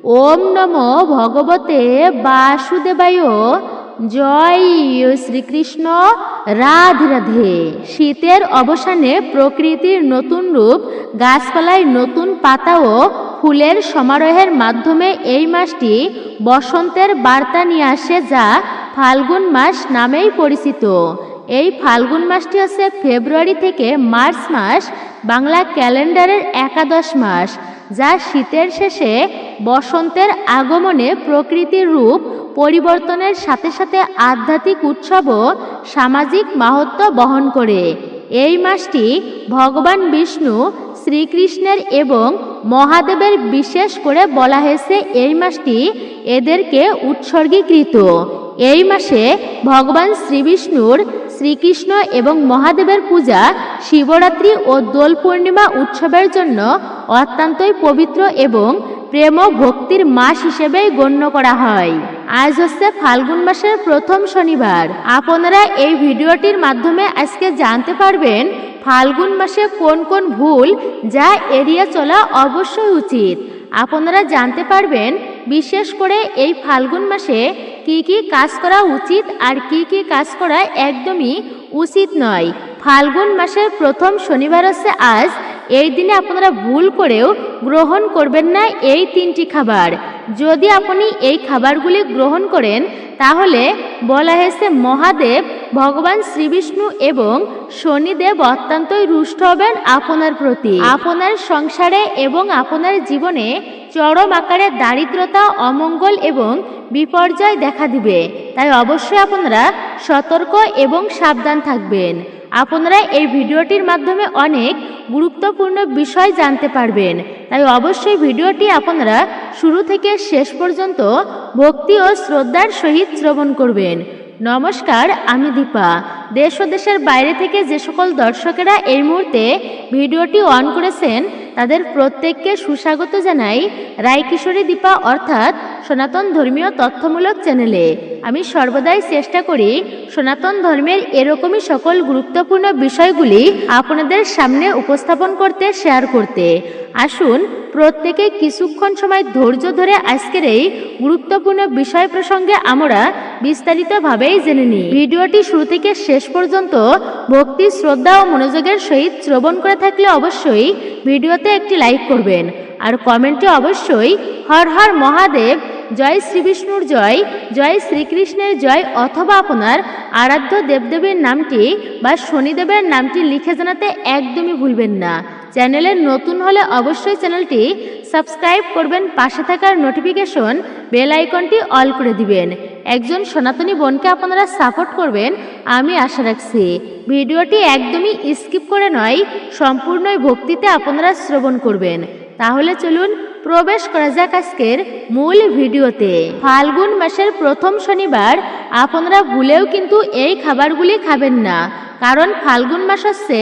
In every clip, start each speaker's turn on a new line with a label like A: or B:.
A: ওম নমো ভগবতে বাসুদেবায়। জয় শ্রীকৃষ্ণ। রাধে রাধে। শীতের অবসানে প্রকৃতির নতুন রূপ, গাছপালায় নতুন পাতা ও ফুলের সমারোহের মাধ্যমে এই মাসটি বসন্তের বার্তা নিয়ে আসে, যা ফাল্গুন মাস নামেই পরিচিত। এই ফাল্গুন মাসটি হচ্ছে ফেব্রুয়ারি থেকে মার্চ মাস, বাংলা ক্যালেন্ডারের একাদশ মাস, যা শীতের শেষে বসন্তের আগমনে প্রকৃতির রূপ পরিবর্তনের সাথে সাথে আধ্যাত্মিক উৎসব ও সামাজিক মাহাত্ম্য বহন করে। এই মাসটি ভগবান বিষ্ণু, শ্রীকৃষ্ণের এবং মহাদেবের বিশেষ করে বলা হয়েছে এই মাসটি এদেরকে উৎসর্গীকৃত। এই মাসে ভগবান শ্রীবিষ্ণুর, শ্রীকৃষ্ণ এবং মহাদেবের পূজা, শিবরাত্রি ও দোল পূর্ণিমা উৎসবের জন্য অত্যন্তই পবিত্র এবং প্রেম ও ভক্তির মাস হিসেবে গণ্য করা হয়। আজ হচ্ছে ফাল্গুন মাসের প্রথম শনিবার। আপনারা এই ভিডিওটির মাধ্যমে আজকে জানতে পারবেন ফাল্গুন মাসে কোন কোন ভুল যা এড়িয়ে চলা অবশ্যই উচিত। আপনারা জানতে পারবেন বিশেষ করে এই ফাল্গুন মাসে কি কি কাজ করা উচিত আর কি কি কাজ করা একদমই উচিত নয়। ফাল্গুন মাসের প্রথম শনিবার হচ্ছে আজ। এই দিনে আপনারা ভুল করেও গ্রহণ করবেন না এই তিনটি খাবার। যদি আপনি এই খাবারগুলি গ্রহণ করেন তাহলে বলা হয়েছে মহাদেব, ভগবান শ্রীবিষ্ণু এবং শনিদেব অত্যন্তই রুষ্ট হবেন আপনার প্রতি। আপনার সংসারে এবং আপনার জীবনে চরম আকারে দারিদ্রতা, অমঙ্গল এবং বিপর্যয় দেখা দিবে। তাই অবশ্যই আপনারা সতর্ক এবং সাবধান থাকবেন। আপনারা এই ভিডিওটির মাধ্যমে অনেক গুরুত্বপূর্ণ বিষয় জানতে পারবেন। তাই অবশ্যই ভিডিওটি আপনারা শুরু থেকে শেষ পর্যন্ত ভক্তি ও শ্রদ্ধার সহিত শ্রবণ করবেন। নমস্কার, আমি দীপা। দেশ ও দেশের বাইরে থেকে যে সকল দর্শকেরা এই মুহূর্তে ভিডিওটি অন করেছেন তাদের প্রত্যেককে সুস্বাগত জানাই রায়কিশোরী দীপা অর্থাৎ সনাতন ধর্মীয় তথ্যমূলক চ্যানেলে। আমি সর্বদাই চেষ্টা করি সনাতন ধর্মের এরকমই সকল গুরুত্বপূর্ণ বিষয়গুলি আপনাদের সামনে উপস্থাপন করতে, শেয়ার করতে। আসুন প্রত্যেকে কিছুক্ষণ সময় ধৈর্য ধরে আজকের এই গুরুত্বপূর্ণ বিষয় প্রসঙ্গে আমরা বিস্তারিতভাবেই জেনে নিই। ভিডিওটি শুরু থেকে শেষ পর্যন্ত ভক্তি, শ্রদ্ধা ও মনোযোগের সহিত শ্রবণ করে থাকলে অবশ্যই ভিডিওতে একটি লাইক করবেন আর কমেন্টে অবশ্যই হর হর মহাদেব, জয় শ্রীবিষ্ণুর জয়, জয় শ্রীকৃষ্ণের জয় অথবা আপনার আরাধ্য দেবদেবীর নামটি বা শনিদেবের নামটি লিখে জানাতে একদমই ভুলবেন না। চ্যানেলে নতুন হলে অবশ্যই চ্যানেলটি সাবস্ক্রাইব করবেন, পাশে থাকার নোটিফিকেশন বেল আইকনটি অল করে দিবেন। একজন সনাতনী বোনকে আপনারা সাপোর্ট করবেন আমি আশা রাখছি। ভিডিওটি একদমই স্কিপ করে নয়, সম্পূর্ণই ভক্তিতে আপনারা শ্রবণ করবেন। তাহলে চলুন প্রবেশ করা যাক আজকের মূল ভিডিওতে। ফাল্গুন মাসের প্রথম শনিবার আপনারা ভুলেও কিন্তু এই খাবারগুলি খাবেন না, কারণ ফাল্গুন মাস হচ্ছে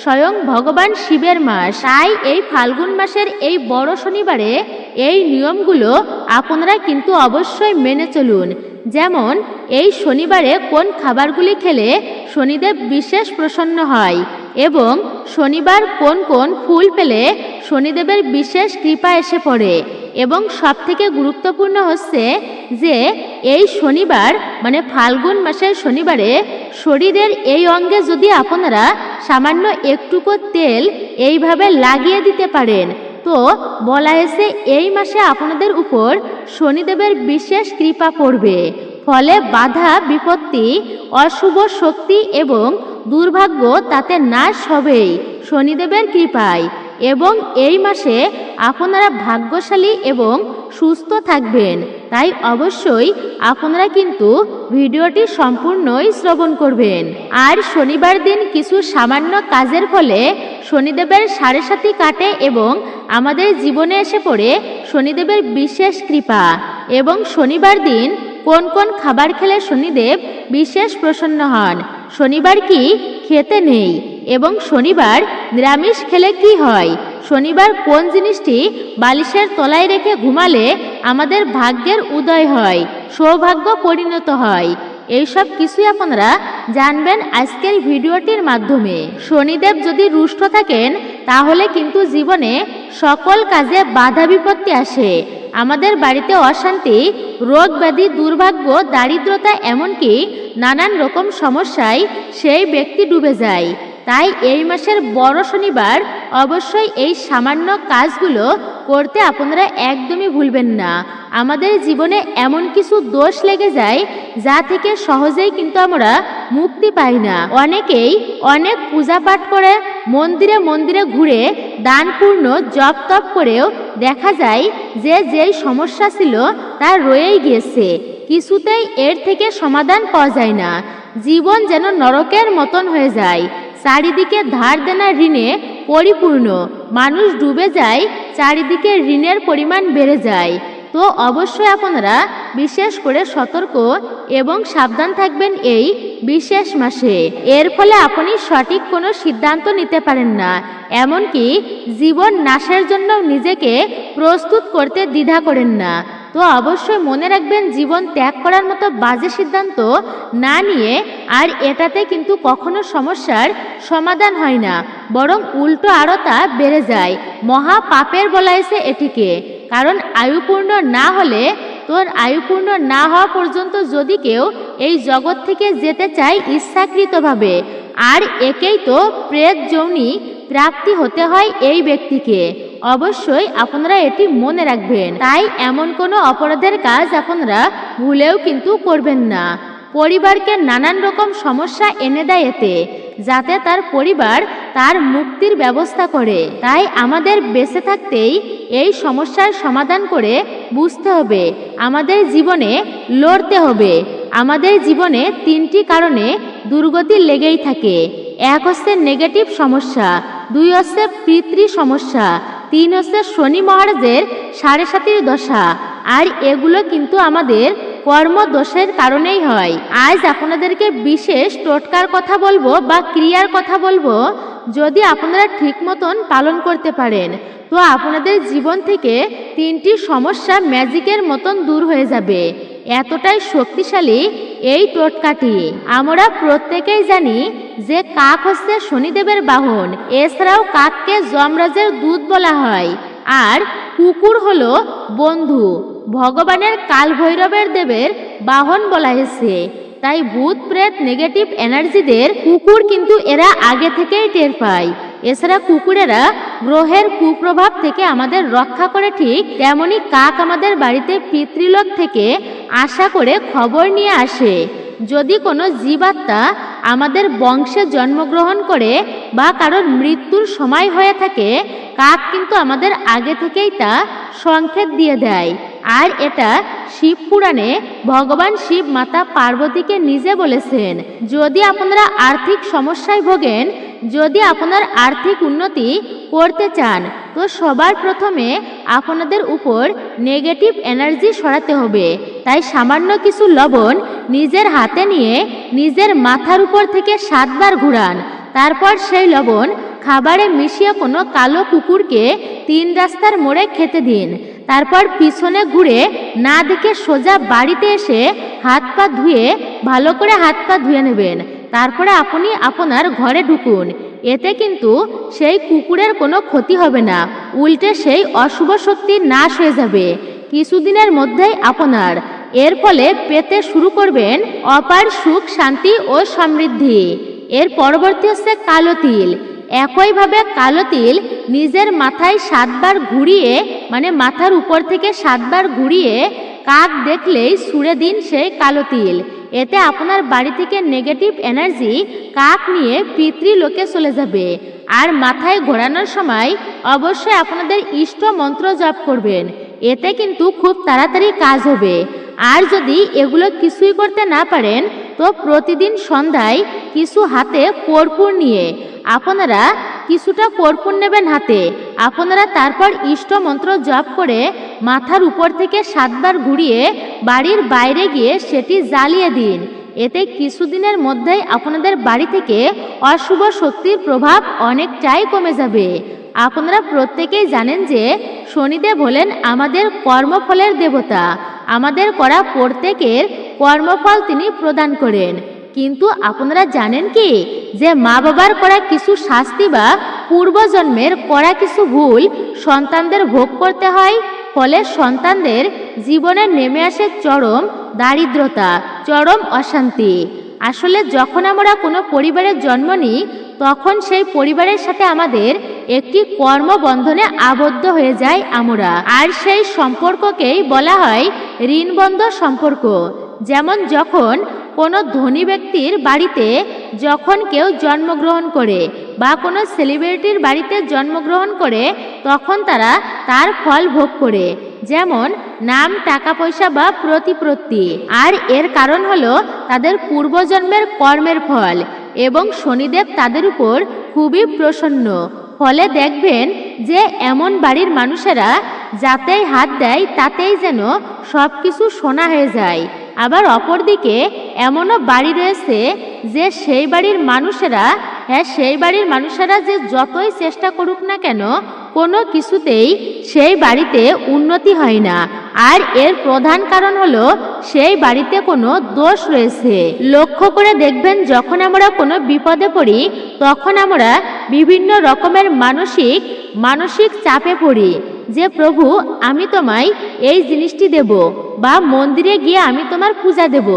A: স্বয়ং ভগবান শিবের মাস। তাই এই ফাল্গুন মাসের এই বড় শনিবারে এই নিয়মগুলো আপনারা কিন্তু অবশ্যই মেনে চলুন। যেমন এই শনিবারে কোন খাবারগুলি খেলে শনিদেব বিশেষ প্রসন্ন হয় এবং শনিবার কোন কোন ফুল পেলে শনিদেবের বিশেষ কৃপা এসে পড়ে। এবং সবথেকে গুরুত্বপূর্ণ হচ্ছে যে এই শনিবার মানে ফাল্গুন মাসের শনিবারে শরীরের এই অঙ্গে যদি আপনারা সামান্য একটুকু তেল এইভাবে লাগিয়ে দিতে পারেন তো বলা হয়েছে এই মাসে আপনাদের উপর শনিদেবের বিশেষ কৃপা পড়বে। ফলে বাধা, বিপত্তি, অশুভ শক্তি এবং দুর্ভাগ্য তাতে নাশ হবেই শনিদেবের কৃপায়। এবং এই মাসে আপনারা ভাগ্যশালী এবং সুস্থ থাকবেন। তাই অবশ্যই আপনারা কিন্তু ভিডিওটি সম্পূর্ণই শ্রবণ করবেন। আর শনিবার দিন কিছু সামান্য কাজের ফলে শনিদেবের সাড়ে সাতি কাটে এবং আমাদের জীবনে এসে পড়ে শনিদেবের বিশেষ কৃপা। এবং শনিবার দিন কোন কোন খাবার খেলে শনিদেব বিশেষ প্রসন্ন হন, শনিবার কি খেতে নেই এবং শনিবার নিরামিষ খেলে কি হয়, শনিবার কোন জিনিসটি বালিশের তলায় রেখে ঘুমালে আমাদের ভাগ্যের উদয় হয়, সৌভাগ্য পরিণত হয়, এইসব কিছুই আপনারা জানবেন আজকের ভিডিওটির মাধ্যমে। শনিদেব যদি রুষ্ট থাকেন তাহলে কিন্তু জীবনে সকল কাজে বাধা বিপত্তি আসে। আমাদের বাড়িতে অশান্তি, রোগ ব্যাধি, দুর্ভাগ্য, দারিদ্রতা, এমনকি নানান রকম সমস্যায় সেই ব্যক্তি ডুবে যায়। তাই এই মাসের বড় শনিবার অবশ্যই এই সামান্য কাজগুলো করতে আপনারা একদমই ভুলবেন না। আমাদের জীবনে এমন কিছু দোষ লেগে যায় যা থেকে সহজেই কিন্তু আমরা মুক্তি পাই না। অনেকেই অনেক পূজা পাঠ করে, মন্দিরে মন্দিরে ঘুরে, দান পূর্ণ জপ তপ করেও দেখা যায় যে যেই সমস্যা ছিল তা রয়েই গিয়েছে, কিছুতেই এর থেকে সমাধান পাওয়া যায় না। জীবন যেন নরকের মতন হয়ে যায়, চারিদিকে ধার দেনা ঋণে পরিপূর্ণ, মানুষ ডুবে যায়, চারিদিকে ঋণের পরিমাণ বেড়ে যায়। তো অবশ্যই আপনারা বিশেষ করে সতর্ক এবং সাবধান থাকবেন এই বিশেষ মাসে। এর ফলে আপনি সঠিক কোনো সিদ্ধান্ত নিতে পারেন না, এমনকি জীবন নাশের জন্য নিজেকে প্রস্তুত করতে দ্বিধা করেন না। তো অবশ্যই মনে রাখবেন, জীবন ত্যাগ করার মতো বাজে সিদ্ধান্ত না নিয়ে, আর এটাতে কিন্তু কখনো সমস্যার সমাধান হয় না, বরং উল্টো আরও তা বেড়ে যায়। মহা পাপের বলা হয়েছে এটিকে। কারণ আয়ুপূর্ণ না হলে, তোর আয়ুপূর্ণ না হওয়া পর্যন্ত যদি কেউ এই জগৎ থেকে যেতে চায় ইচ্ছাকৃতভাবে, আর একেই তো প্রেত যৌনি প্রাপ্তি হতে হয় এই ব্যক্তিকে। অবশ্যই আপনারা এটি মনে রাখবেন। তাই এমন কোনো অপরাধের কাজ আপনারা ভুলেও কিন্তু করবেন না। পরিবারকে নানান রকম সমস্যা এনে দেয় এতে, যাতে তার পরিবার তার মুক্তির ব্যবস্থা করে। তাই আমাদের বেঁচে থাকতেই এই সমস্যার সমাধান করে বুঝতে হবে, আমাদের জীবনে লড়তে হবে। আমাদের জীবনে তিনটি কারণে দুর্গতি লেগেই থাকে। এক হচ্ছে নেগেটিভ সমস্যা, দুই হচ্ছে পিতৃ সমস্যা, তিন হচ্ছে শনি মহারাজের 7.5 দশা। আর এগুলো কিন্তু আমাদের কর্মদোষের কারণেই হয়। আজ আপনাদেরকে বিশেষ টোটকার কথা বলবো বা ক্রিয়ার কথা বলবো, যদি আপনারা ঠিক মতন পালন করতে পারেন তো আপনাদের জীবন থেকে তিনটি সমস্যা ম্যাজিকের মতন দূর হয়ে যাবে। এতটাই শক্তিশালী এই টোটকাটি। আমরা প্রত্যেকেই জানি যে কাক হচ্ছে শনিদেবের বাহন, এছাড়াও কাককে যমরাজের দূত বলা হয়। আর কুকুর হলো বন্ধু, ভগবানের কালভৈরবের দেবের বাহন বলা হয়েছে। তাই ভূত প্রেত নেগেটিভ এনার্জিদের কুকুর কিন্তু এরা আগে থেকেই টের পায়। এছাড়া কুকুরেরা গ্রহের কুপ্রভাব থেকে আমাদের রক্ষা করে, ঠিক তেমনি কাক আমাদের বাড়িতে পিতৃলোক থেকে আশা করে খবর নিয়ে আসে। যদি কোনো জীবাত্মা আমাদের বংশে জন্মগ্রহণ করে বা কারোর মৃত্যুর সময় হয়ে থাকে, কাক কিন্তু আমাদের আগে থেকেই তা সংকেত দিয়ে দেয়। আর এটা শিব পুরাণে ভগবান শিব মাতা পার্বতীকে নিজে বলেছেন। যদি আপনারা আর্থিক সমস্যায় ভোগেন, যদি আপনার আর্থিক উন্নতি করতে চান, তো সবার প্রথমে আপনাদের উপর নেগেটিভ এনার্জি সরাতে হবে। তাই সামান্য কিছু লবণ নিজের হাতে নিয়ে নিজের মাথার উপর থেকে 7 বার ঘুরান। তারপর সেই লবণ খাবারে মিশিয়ে কোনো কালো কুকুরকে 3 রাস্তার মোড়ে খেতে দিন। তারপর পিছনে ঘুরে না দেখে সোজা বাড়িতে এসে হাত পা ধুয়ে ভালো করে হাত পা ধুয়ে নেবেন। তারপরে আপনি আপনার ঘরে ঢুকুন। এতে কিন্তু সেই কুকুরের কোনো ক্ষতি হবে না, উল্টে সেই অশুভ শক্তি নাশ হয়ে যাবে কিছুদিনের মধ্যেই আপনার। এর ফলে পেতে শুরু করবেন অপার সুখ, শান্তি ও সমৃদ্ধি। এর পরবর্তী হচ্ছে কালো তিল। একইভাবে কালো তিল নিজের মাথায় 7 বার ঘুরিয়ে, মানে মাথার উপর থেকে 7 বার ঘুরিয়ে কাক দেখলেই ছুঁড়ে দিন সেই কালো তিল। এতে আপনার বাড়ি থেকে নেগেটিভ এনার্জি কাক নিয়ে পিতৃলোকে চলে যাবে। আর মাথায় ঘোরানোর সময় অবশ্যই আপনাদের ইষ্ট মন্ত্র জপ করবেন, এতে কিন্তু খুব তাড়াতাড়ি কাজ হবে। আর যদি এগুলো কিছুই করতে না পারেন, তো প্রতিদিন সন্ধ্যায় কিছু হাতে কর্পূর নিয়ে আপনারা কিছুটা কর্পূর নেবেন হাতে। আপনারা তারপর ইষ্ট মন্ত্র জপ করে মাথার উপর থেকে 7 বার ঘুরিয়ে বাড়ির বাইরে গিয়ে সেটি জ্বালিয়ে দিন। এতে কিছুদিনের মধ্যেই আপনাদের বাড়ি থেকে অশুভ শক্তির প্রভাব অনেকটাই কমে যাবে। আপনারা প্রত্যেকেই জানেন যে শনিদেব হলেন আমাদের কর্মফলের দেবতা। আমাদের করা প্রত্যেকের কর্মফল তিনি প্রদান করেন। কিন্তু আপনারা জানেন কি যে মা বাবার করা কিছু শাস্তি বা পূর্বজন্মের করা কিছু ভুল সন্তানদের ভোগ করতে হয়? ফলে সন্তানদের জীবনে নেমে আসে চরম দারিদ্রতা, চরম অশান্তি। আসলে যখন আমরা কোনো পরিবারে জন্ম নিই তখন সেই পরিবারের সাথে আমাদের একটি কর্মবন্ধনে আবদ্ধ হয়ে যায় আমরা, আর সেই সম্পর্ককেই বলা হয় ঋণবন্ধ সম্পর্ক। যেমন যখন কোনো ধনী ব্যক্তির বাড়িতে যখন কেউ জন্মগ্রহণ করে বা কোনো সেলিব্রিটির বাড়িতে জন্মগ্রহণ করে তখন তারা তার ফল ভোগ করে, যেমন নাম, টাকা পয়সা বা প্রতিপত্তি। আর এর কারণ হলো তাদের পূর্বজন্মের কর্মের ফল, এবং শনিদেব তাদের উপর খুবই প্রসন্ন। ফলে দেখবেন যে এমন বাড়ির মানুষেরা যাতেই হাত দেয় তাতেই যেন সব কিছু সোনা হয়ে যায়। আবার অপরদিকে এমনও বাড়ি রয়েছে যে সেই বাড়ির মানুষেরা যে যতই চেষ্টা করুক না কেন কোনো কিছুতেই সেই বাড়িতে উন্নতি হয় না। আর এর প্রধান কারণ হলো সেই বাড়িতে কোনো দোষ রয়েছে। লক্ষ্য করে দেখবেন যখন আমরা কোনো বিপদে পড়ি তখন আমরা বিভিন্ন রকমের মানসিক চাপে পড়ি যে প্রভু আমি তোমায় এই জিনিসটি দেব বা মন্দিরে গিয়ে আমি তোমার পূজা দেব।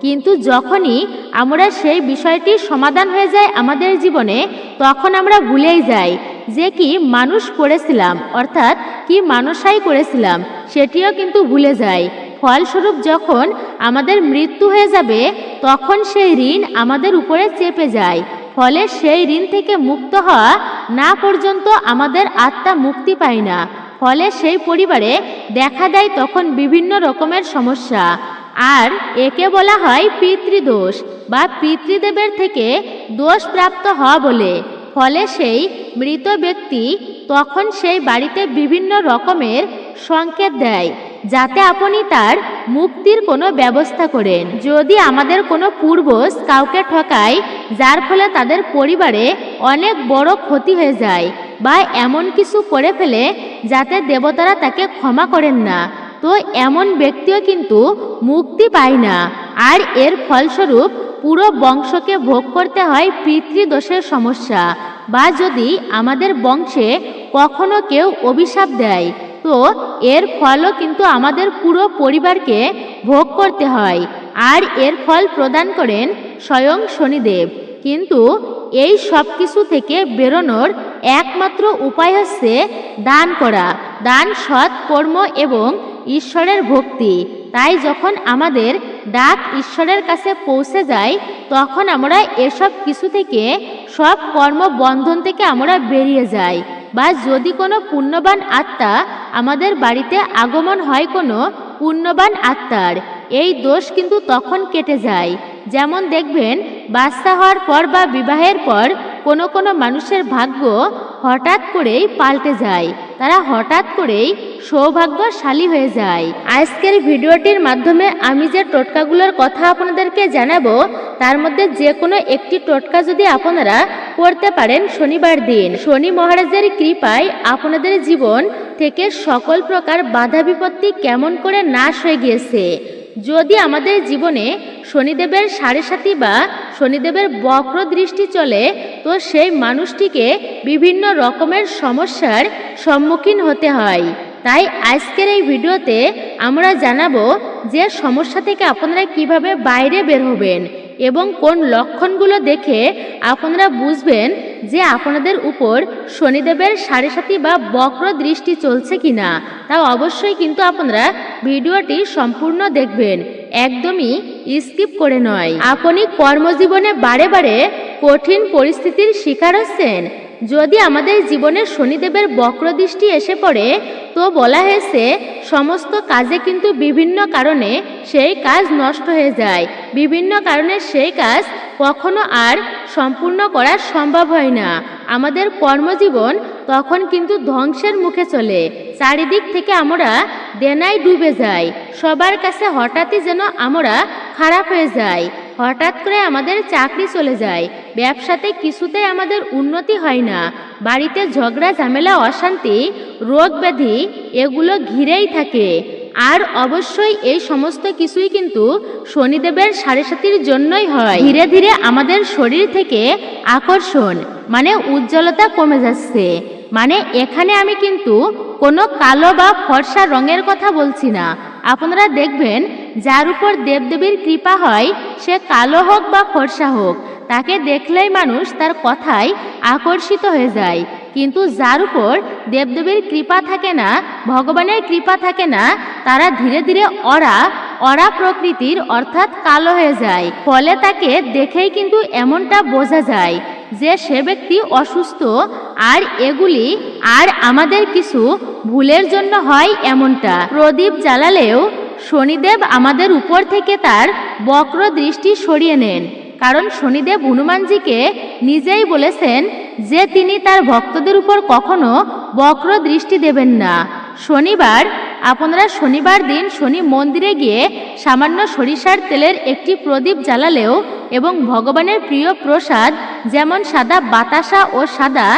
A: কিন্তু যখনই আমরা সেই বিষয়টির সমাধান হয়ে যায় আমাদের জীবনে তখন আমরা ভুলেই যাই যে কি মানুষ করেছিলাম, অর্থাৎ কি মানসাই করেছিলাম সেটিও কিন্তু ভুলে যাই। ফলস্বরূপ যখন আমাদের মৃত্যু হয়ে যাবে তখন সেই ঋণ আমাদের উপরে চেপে যায়। ফলে সেই ঋণ থেকে মুক্ত হওয়া না পর্যন্ত আমাদের আত্মা মুক্তি পায় না। ফলে সেই পরিবারে দেখা দেয় তখন বিভিন্ন রকমের সমস্যা। আর একে বলা হয় পিতৃদোষ বা পিতৃদেবের থেকে দোষ প্রাপ্ত হওয়া বলে। ফলে সেই মৃত ব্যক্তি তখন সেই বাড়িতে বিভিন্ন রকমের সংকেত দেয় যাতে আপনি তার মুক্তির কোনো ব্যবস্থা করেন। যদি আমাদের কোনো পূর্বজ কাউকে ঠকায় যার ফলে তাদের পরিবারে অনেক বড় ক্ষতি হয়ে যায় বা এমন কিছু করে ফেলে যাতে দেবতারা তাকে ক্ষমা করেন না, তো এমন ব্যক্তিও কিন্তু মুক্তি পায় না। আর এর ফলস্বরূপ পুরো বংশকে ভোগ করতে হয় পিতৃদোষের সমস্যা। বা যদি আমাদের বংশে কখনো কেউ অভিশাপ দেয় তো এর ফলও কিন্তু আমাদের পুরো পরিবারকে ভোগ করতে হয়। আর এর ফল প্রদান করেন স্বয়ং শনিদেব। কিন্তু এই সব কিছু থেকে বেরোনোর একমাত্র উপায় হচ্ছে দান করা, দান, সৎ কর্ম এবং ঈশ্বরের ভক্তি। তাই যখন আমাদের ডাক ঈশ্বরের কাছে পৌঁছে যায় তখন আমরা এসব কিছু থেকে, সব কর্মবন্ধন থেকে আমরা বেরিয়ে যাই। বা যদি কোনো পুণ্যবান আত্মা আমাদের বাড়িতে আগমন হয় কোনো পুণ্যবান আত্মার, এই দোষ কিন্তু তখন কেটে যায়। যেমন দেখবেন বাচ্চা হওয়ার পর বা বিবাহের পর কোনো কোনো মানুষের ভাগ্য হঠাৎ করেই পাল্টে যায়, তারা হঠাৎ করেই সৌভাগ্যশালী হয়ে যায়। আজকের ভিডিওটির মাধ্যমে আমি যে টোটকাগুলোর কথা আপনাদেরকে জানাবো তার মধ্যে যে কোনো একটি টোটকা যদি আপনারা করতে পারেন শনিবার দিন, শনি মহারাজের কৃপায় আপনাদের জীবন থেকে সকল প্রকার বাধা বিপত্তি কেমন করে নাশ হয়ে গিয়েছে। যদি আমাদের জীবনে শনিদেবের সাড়ে সাতি বা শনিদেবের বক্র দৃষ্টি চলে তো সেই মানুষটিকে বিভিন্ন রকমের সমস্যার সম্মুখীন হতে হয়। তাই আজকের এই ভিডিওতে আমরা জানাবো যে সমস্যা থেকে আপনারা কিভাবে বাইরে বের হবেন এবং কোন লক্ষণগুলো দেখে আপনারা বুঝবেন যে আপনাদের উপর শনিদেবের সাড়ে সাতি বা বক্র দৃষ্টি চলছে কিনা। তা অবশ্যই কিন্তু আপনারা ভিডিওটি সম্পূর্ণ দেখবেন, একদমই স্কিপ করে নয়। আপনি কর্মজীবনে বারে বারে কঠিন পরিস্থিতির শিকার হচ্ছেন। যদি আমাদের জীবনে শনিদেবের বক্রদৃষ্টি এসে পড়ে তো বলা হয়েছে সমস্ত কাজে কিন্তু বিভিন্ন কারণে সেই কাজ নষ্ট হয়ে যায়, বিভিন্ন কারণে সেই কাজ কখনো আর সম্পূর্ণ করা সম্ভব হয় না। আমাদের কর্মজীবন তখন কিন্তু ধ্বংসের মুখে চলে, চারিদিক থেকে আমরা দেনায় ডুবে যাই, সবার কাছে হঠাৎই যেন আমরা খারাপ হয়ে যাই, হঠাৎ করে আমাদের চাকরি চলে যায়, ব্যবসাতে কিছুতেই আমাদের উন্নতি হয় না, বাড়িতে ঝগড়া ঝামেলা অশান্তি রোগ ব্যাধি এগুলো ঘিরেই থাকে। আর অবশ্যই এই সমস্ত কিছুই কিন্তু শনিদেবের সাড়ে সাতির জন্যই হয়। ধীরে ধীরে আমাদের শরীর থেকে আকর্ষণ মানে উজ্জ্বলতা কমে যাচ্ছে, মানে এখানে আমি কিন্তু কোনো কালো বা ফর্সা রঙের কথা বলছি না। আপনারা দেখবেন যার উপর দেবদেবীর কৃপা হয় সে কালো হোক বা ফর্সা হোক, তাকে দেখলেই মানুষ তার কথায় আকর্ষিত হয়ে যায়। কিন্তু যার উপর দেবদেবীর কৃপা থাকে না, ভগবানের কৃপা থাকে না, তারা ধীরে ধীরে অরা প্রকৃতির অর্থাৎ কালো হয়ে যায়। ফলে তাকে দেখেই কিন্তু এমনটা বোঝা যায় যে সে ব্যক্তি অসুস্থ। আর এগুলি আর আমাদের কিছু ভুলের জন্য হয় এমনটা। প্রদীপ জ্বালালেও শনিদেব আমাদের উপর থেকে তার বক্র দৃষ্টি সরিয়ে নেন, কারণ শনিদেব হনুমানজিকে নিজেই বলেছেন যে তিনি তার ভক্তদের উপর কখনো বক্র দৃষ্টি দেবেন না। আপনারা শনিবার দিন শনি মন্দিরে গিয়ে সামান্য সরিষার তেলের একটি প্রদীপ জ্বালালেও এবং ভগবানের প্রিয় প্রসাদ যেমন সাদা বাতাসা ও সাদা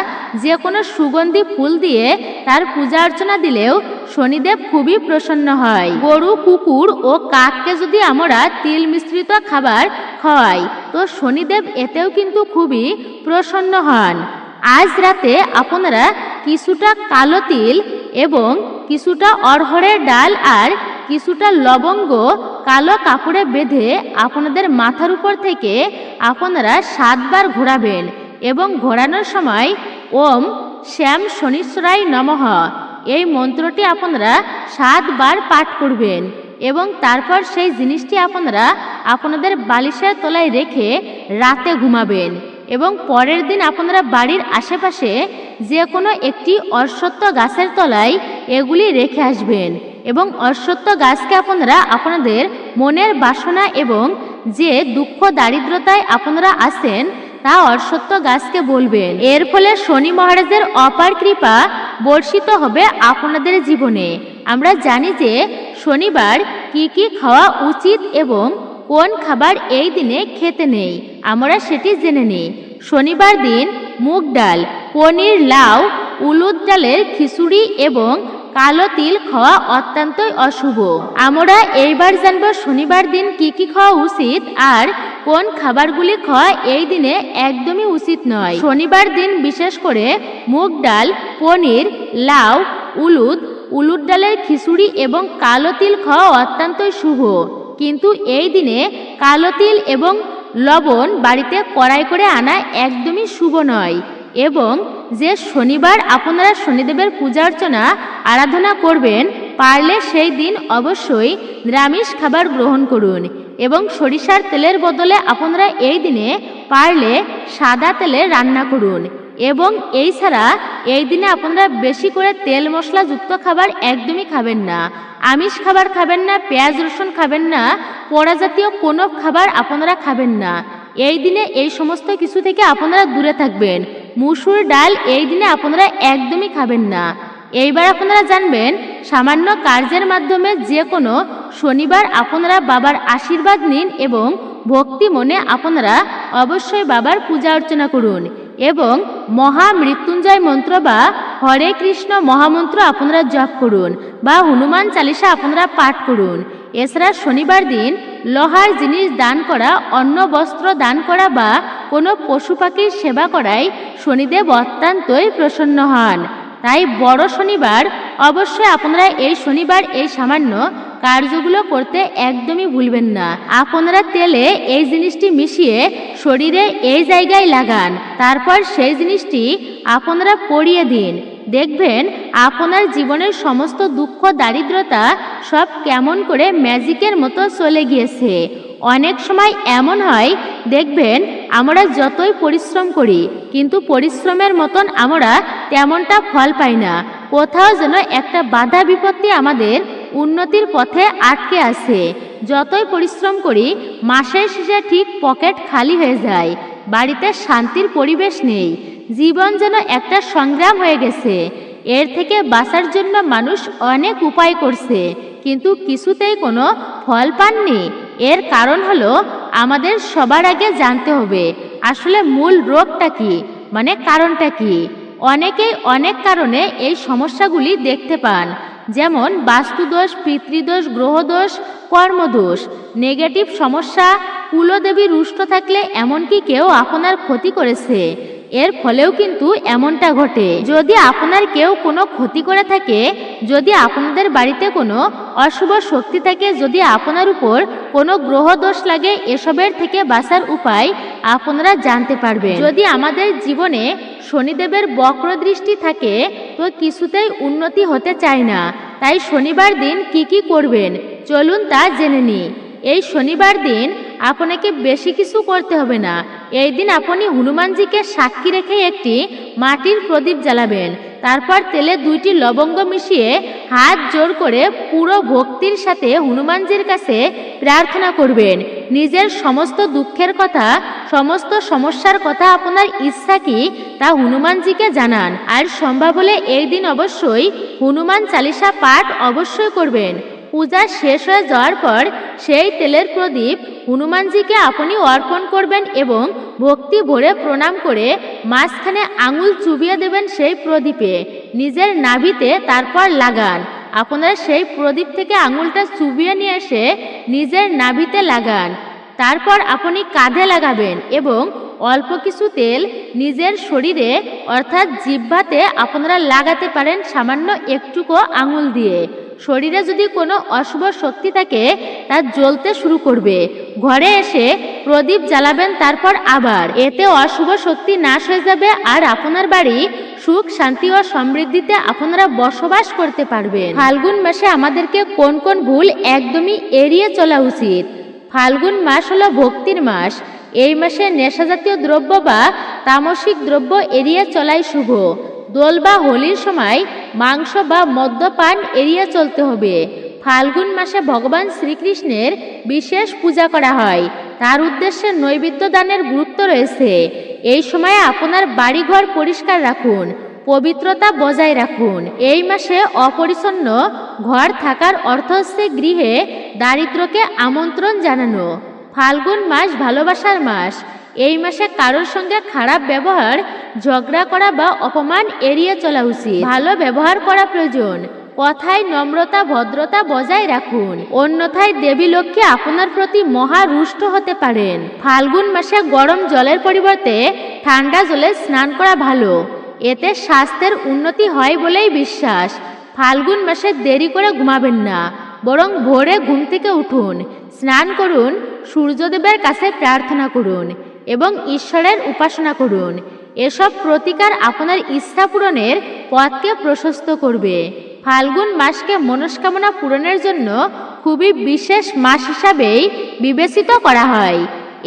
A: যে কোনো সুগন্ধি ফুল দিয়ে তার পূজা অর্চনা দিলেও শনিদেব খুবই প্রসন্ন হয়। গরু, কুকুর ও কাককে যদি আমরা তিল মিশ্রিত খাবার খাওয়াই তো শনিদেব এতেও কিন্তু খুবই প্রসন্ন হন। আজ রাতে আপনারা কিছুটা কালো তিল এবং কিছুটা অড়হরের ডাল আর কিছুটা লবঙ্গ কালো কাপড়ে বেঁধে আপনাদের মাথার উপর থেকে আপনারা 7 বার ঘোরাবেন এবং ঘোরানোর সময় ওম শ্যাম শনিশ্বরায় নমঃ এই মন্ত্রটি আপনারা 7 বার পাঠ করবেন এবং তারপর সেই জিনিসটি আপনারা আপনাদের বালিশের তলায় রেখে রাতে ঘুমাবেন। এবং পরের দিন আপনারা বাড়ির আশেপাশে যে কোনো একটি অশ্বত্থ গাছের তলায় এগুলি রেখে আসবেন এবং অশ্বত্থ গাছকে আপনারা আপনাদের মনের বাসনা এবং যে দুঃখ দারিদ্রতায় আপনারা আছেন তা অশ্বত্থ গাছকে বলবেন। এর ফলে শনি মহারাজের অপার কৃপা বর্ষিত হবে আপনাদের জীবনে। আমরা জানি যে শনিবার কি কি খাওয়া উচিত এবং কোন খাবার এই দিনে খেতে নেই, আমরা সেটি জেনে নিই। শনিবার দিন মুগ ডাল, পনির, লাউ, উলুদ ডালের খিচুড়ি এবং কালো তিল খাওয়া অত্যন্তই অশুভ। আমরা এইবার জানব শনিবার দিন কি কি খাওয়া উচিত আর কোন খাবারগুলি খাওয়া এই দিনে একদমই উচিত নয়। শনিবার দিন বিশেষ করে মুগ ডাল, পনির, লাউ, উলুদ ডালের খিচুড়ি এবং কালো তিল খাওয়া অত্যন্তই শুভ। কিন্তু এই দিনে কালো তিল এবং লবণ বাড়িতে কড়াই করে আনা একদমই শুভ নয়। এবং যে শনিবার আপনারা শনিদেবের পূজা অর্চনা আরাধনা করবেন, পারলে সেই দিন অবশ্যই নিরামিষ খাবার গ্রহণ করুন এবং সরিষার তেলের বদলে আপনারা এই দিনে পারলে সাদা তেলে রান্না করুন। এবং এই ছাড়া এই দিনে আপনারা বেশি করে তেল মশলাযুক্ত খাবার একদমই খাবেন না, আমিষ খাবার খাবেন না, পেঁয়াজ রসুন খাবেন না, পোড়া জাতীয় কোনো খাবার আপনারা খাবেন না। এই দিনে এই সমস্ত কিছু থেকে আপনারা দূরে থাকবেন। মুসুর ডাল এই দিনে আপনারা একদমই খাবেন না। এইবার আপনারা জানবেন সামান্য কার্যের মাধ্যমে যে কোনো শনিবার আপনারা বাবার আশীর্বাদ নিন এবং ভক্তি মনে আপনারা অবশ্যই বাবার পূজা অর্চনা করুন এবং মহামৃত্যুঞ্জয় মন্ত্র বা হরে কৃষ্ণ মহামন্ত্র আপনারা জপ করুন বা হনুমান চালিসা আপনারা পাঠ করুন। এছাড়া শনিবার দিন লোহার জিনিস দান করা, অন্ন বস্ত্র দান করা বা কোনো পশু পাখির সেবা করায় শনিদেব অত্যন্তই প্রসন্ন হন। তাই বড় শনিবার অবশ্যই আপনারা এই শনিবার এই সামান্য কার্যগুলো করতে একদমই ভুলবেন না। আপনারা তেলে এই জিনিসটি মিশিয়ে শরীরে এই জায়গায় লাগান, তারপর সেই জিনিসটি আপনারা পরিয়ে দিন। দেখবেন আপনার জীবনের সমস্ত দুঃখ দারিদ্রতা সব কেমন করে ম্যাজিকের মতো চলে গিয়েছে। অনেক সময় এমন হয় দেখবেন আমরা যতই পরিশ্রম করি কিন্তু পরিশ্রমের মতন আমরা তেমনটা ফল পাই না। কোথাও যেন একটা বাধা বিপত্তি আমাদের উন্নতির পথে আটকে আছে। যতই পরিশ্রম করি মাসের শেষে ঠিক পকেট খালি হয়ে যায়, বাড়িতে শান্তির পরিবেশ নেই, জীবন যেন একটা সংগ্রাম হয়ে গেছে। এর থেকে বাঁচার জন্য মানুষ অনেক উপায় করছে কিন্তু কিছুতেই কোনো ফল পাননি। এর কারণ হলো আমাদের সবার আগে জানতে হবে আসলে মূল রোগটা কি, মানে কারণটা কি। অনেকেই অনেক কারণে এই সমস্যাগুলি দেখতে পান, যেমন বাস্তুদোষ, পিতৃদোষ, গ্রহদোষ, কর্মদোষ, নেগেটিভ সমস্যা, কুলদেবী রুষ্ট থাকলে, এমনকি কেউ আপনার ক্ষতি করেছে, এর ফলেও কিন্তু এমনটা ঘটে। যদি আপনার কেউ কোনো ক্ষতি করে থাকে, যদি আপনাদের বাড়িতে কোনো অশুভ শক্তি থাকে, যদি আপনার উপর কোনো গ্রহ দোষ লাগে, এসবের থেকে বাঁচার উপায় আপনারা জানতে পারবেন। যদি আমাদের জীবনে শনিদেবের বক্র দৃষ্টি থাকে তো কিছুতেই উন্নতি হতে চায় না। তাই শনিবার দিন কি করবেন চলুন তা জেনে নিই। এই শনিবার দিন আপনাকে বেশি কিছু করতে হবে না। এই দিন আপনি হনুমানজিকে সাক্ষী রেখে একটি মাটির প্রদীপ জ্বালাবেন। তারপর তেলে 2টি লবঙ্গ মিশিয়ে হাত জোড় করে পুরো ভক্তির সাথে হনুমানজির কাছে প্রার্থনা করবেন। নিজের সমস্ত দুঃখের কথা, সমস্ত সমস্যার কথা, আপনার ইচ্ছা কি তা হনুমানজিকে জানান। আর সম্ভব হলে এই দিন অবশ্যই হনুমান চালিসা পাঠ অবশ্যই করবেন। পূজা শেষ হয়ে যাওয়ার পর সেই তেলের প্রদীপ হনুমানজিকে আপনি অর্পণ করবেন এবং ভক্তি ভরে প্রণাম করে মাঝখানে আঙুল চুবিয়ে দেবেন সেই প্রদীপে, নিজের নাভিতে তারপর লাগান। আপনারা সেই প্রদীপ থেকে আঙুলটা চুবিয়ে নিয়ে এসে নিজের নাভিতে লাগান। তারপর আপনি কাঁধে লাগাবেন এবং অল্প কিছু তেল নিজের শরীরে অর্থাৎ জিহ্বাতে আপনারা লাগাতে পারেন সামান্য একটুকু আঙুল দিয়ে। শরীরে যদি কোনো অশুভ শক্তি থাকে তা জ্বলতে শুরু করবে। ঘরে এসে প্রদীপ জ্বালাবেন, তারপর আবার এতে অশুভ শক্তি নাশ হয়ে যাবে আর আপনার বাড়ি সুখ শান্তি ও সমৃদ্ধিতে আপনারা বসবাস করতে পারবেন। ফাল্গুন মাসে আমাদেরকে কোন কোন ভুল একদমই এড়িয়ে চলা উচিত? ফাল্গুন মাস হলো ভক্তির মাস। এই মাসে নেশাজাতীয় দ্রব্য বা তামসিক দ্রব্য এড়িয়ে চলাই শুভ। দোল বা হোলির সময় মাংস বা মদ্যপান এড়িয়ে চলতে হবে। ফাল্গুন মাসে ভগবান শ্রীকৃষ্ণের বিশেষ পূজা করা হয়, তার উদ্দেশ্যে নৈবেদ্য দানের গুরুত্ব রয়েছে। এই সময়ে আপনার বাড়িঘর পরিষ্কার রাখুন, পবিত্রতা বজায় রাখুন। এই মাসে অপরিচ্ছন্ন ঘর থাকার অর্থ হচ্ছে গৃহে দারিদ্র্যকে আমন্ত্রণ জানানো। ফাল্গুন মাস ভালোবাসার মাস। এই মাসে কারোর সঙ্গে খারাপ ব্যবহার, ঝগড়া করা বা অপমান এড়িয়ে চলা উচিত। ভালো ব্যবহার করা প্রয়োজন। কথায় নম্রতা ভদ্রতা বজায় রাখুন, অন্যথায় দেবী লক্ষ্মী আপনার প্রতি মহা রুষ্ট হতে পারেন। ফাল্গুন মাসে গরম জলের পরিবর্তে ঠান্ডা জলে স্নান করা ভালো, এতে স্বাস্থ্যের উন্নতি হয় বলেই বিশ্বাস। ফাল্গুন মাসে দেরি করে ঘুমাবেন না, বরং ভোরে ঘুম থেকে উঠুন, স্নান করুন, সূর্যদেবের কাছে প্রার্থনা করুন এবং ঈশ্বরের উপাসনা করুন। এসব প্রতিকার আপনার ইচ্ছা পূরণের পথকে প্রশস্ত করবে। ফাল্গুন মাসকে মনস্কামনা পূরণের জন্য খুবই বিশেষ মাস হিসাবেই বিবেচিত করা হয়।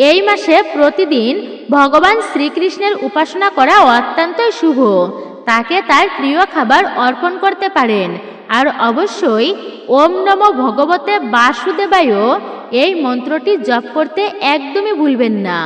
A: এই মাসে প্রতিদিন ভগবান শ্রীকৃষ্ণের উপাসনা করা অত্যন্তই শুভ। তাকে তার প্রিয় খাবার অর্পণ করতে পারেন। আর অবশ্যই ওম নমো ভগবতে বাসুদেবায় এই মন্ত্রটি জপ করতে একদমই ভুলবেন না।